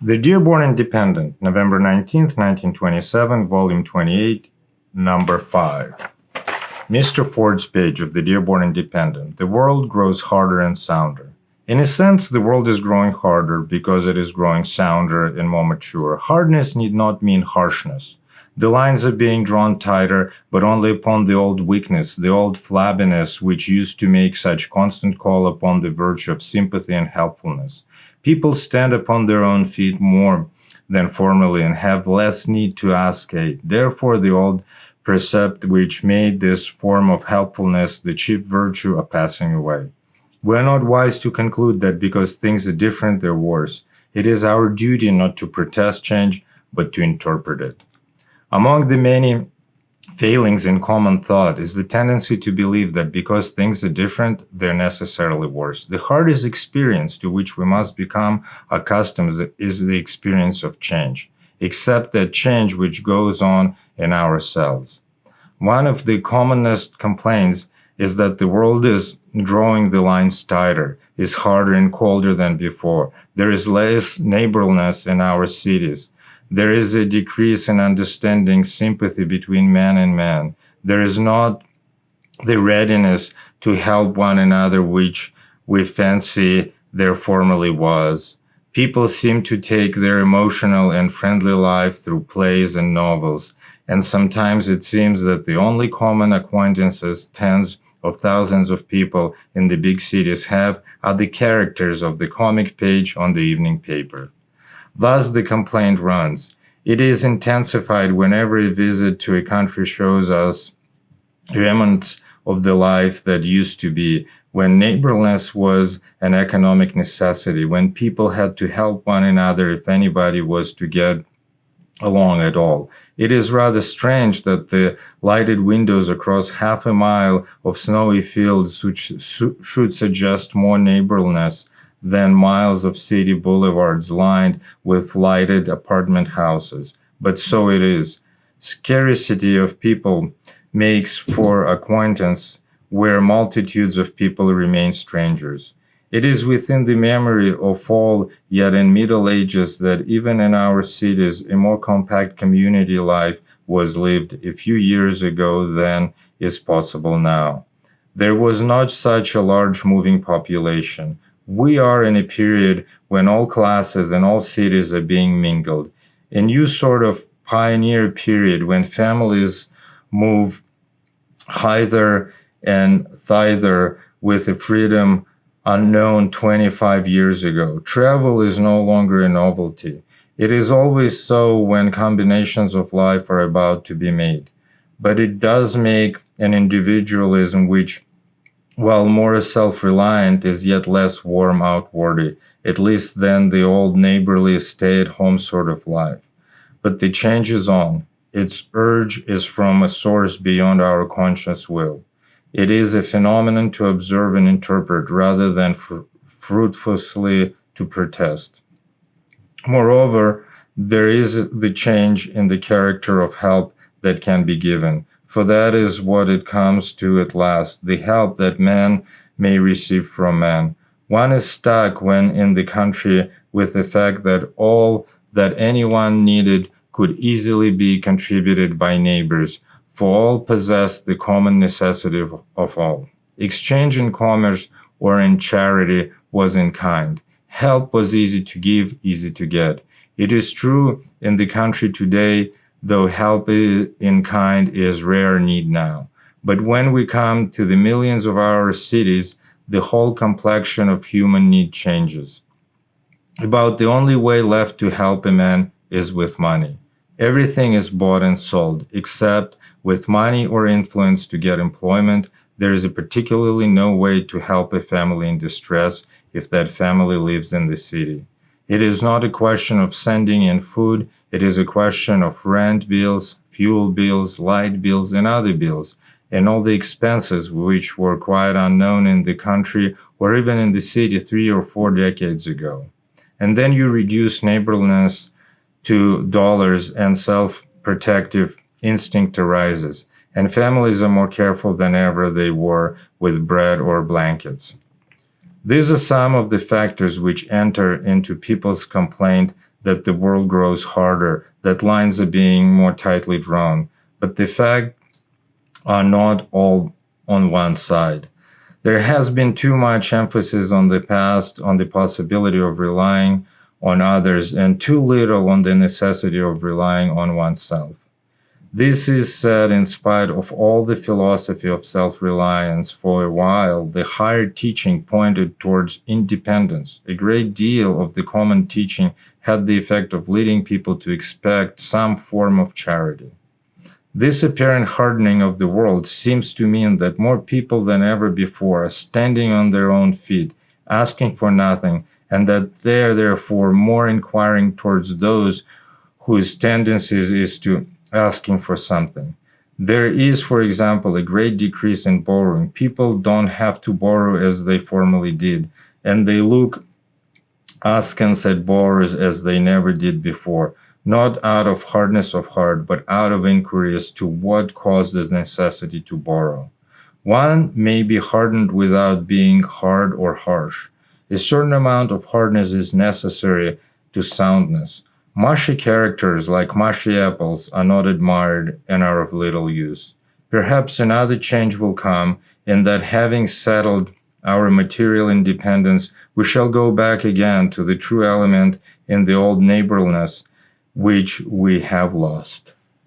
The Dearborn Independent, November 19th, 1927, Volume 28, Number 5. Mr. Ford's page of the Dearborn Independent. The world grows harder and sounder. In a sense, the world is growing harder because it is growing sounder and more mature. Hardness need not mean harshness. The lines are being drawn tighter, but only upon the old weakness, the old flabbiness which used to make such constant call upon the virtue of sympathy and helpfulness. People stand upon their own feet more than formerly and have less need to ask aid. Therefore, the old precept which made this form of helpfulness the chief virtue are passing away. We are not wise to conclude that because things are different, they're worse. It is our duty not to protest change, but to interpret it. Among the many failings in common thought is the tendency to believe that because things are different, they're necessarily worse. The hardest experience to which we must become accustomed is the experience of change, except that change which goes on in ourselves. One of the commonest complaints is that the world is drawing the lines tighter, is harder and colder than before. There is less neighborliness in our cities. There is a decrease in understanding, sympathy between man and man. There is not the readiness to help one another which we fancy there formerly was. People seem to take their emotional and friendly life through plays and novels, and sometimes it seems that the only common acquaintances tens of thousands of people in the big cities have are the characters of the comic page on the evening paper. Thus the complaint runs. It is intensified whenever a visit to a country shows us remnants of the life that used to be, when neighborliness was an economic necessity, when people had to help one another if anybody was to get along at all. It is rather strange that the lighted windows across half a mile of snowy fields should suggest more neighborliness than miles of city boulevards lined with lighted apartment houses. But so it is. Scarcity of people makes for acquaintance where multitudes of people remain strangers. It is within the memory of all, yet in Middle Ages, that even in our cities, a more compact community life was lived a few years ago than is possible now. There was not such a large moving population. We are in a period when all classes and all cities are being mingled. A new sort of pioneer period when families move hither and thither with a freedom unknown 25 years ago. Travel is no longer a novelty. It is always so when combinations of life are about to be made. But it does make an individualism which, while more self-reliant, is yet less warm outwardly, at least than the old neighborly stay-at-home sort of life. But the change is on. Its urge is from a source beyond our conscious will. It is a phenomenon to observe and interpret rather than fruitlessly to protest. Moreover, there is the change in the character of help that can be given, for that is what it comes to at last, the help that man may receive from man. One is stuck when in the country with the fact that all that anyone needed could easily be contributed by neighbors, for all possess the common necessity of all. Exchange in commerce or in charity was in kind. Help was easy to give, easy to get. It is true in the country today, though help in kind is rare need now. But when we come to the millions of our cities, the whole complexion of human need changes. About the only way left to help a man is with money. Everything is bought and sold, except with money or influence to get employment. There is particularly no way to help a family in distress if that family lives in the city. It is not a question of sending in food. It is a question of rent bills, fuel bills, light bills, and other bills, and all the expenses which were quite unknown in the country or even in the city 3 or 4 decades ago. And then you reduce neighborliness to dollars and self-protective instinct arises, and families are more careful than ever they were with bread or blankets. These are some of the factors which enter into people's complaint that the world grows harder, that lines are being more tightly drawn. But the facts are not all on one side. There has been too much emphasis on the past, on the possibility of relying on others, and too little on the necessity of relying on oneself. This is said in spite of all the philosophy of self-reliance. For a while, the higher teaching pointed towards independence. A great deal of the common teaching had the effect of leading people to expect some form of charity. This apparent hardening of the world seems to mean that more people than ever before are standing on their own feet, asking for nothing, and that they are therefore more inquiring towards those whose tendencies is to asking for something. There is, for example, a great decrease in borrowing. People don't have to borrow as they formerly did, and they look askance at borrowers as they never did before, not out of hardness of heart, but out of inquiry as to what caused the necessity to borrow. One may be hardened without being hard or harsh. A certain amount of hardness is necessary to soundness. Mushy characters like mushy apples are not admired and are of little use. Perhaps another change will come in that, having settled our material independence, we shall go back again to the true element in the old neighborliness which we have lost.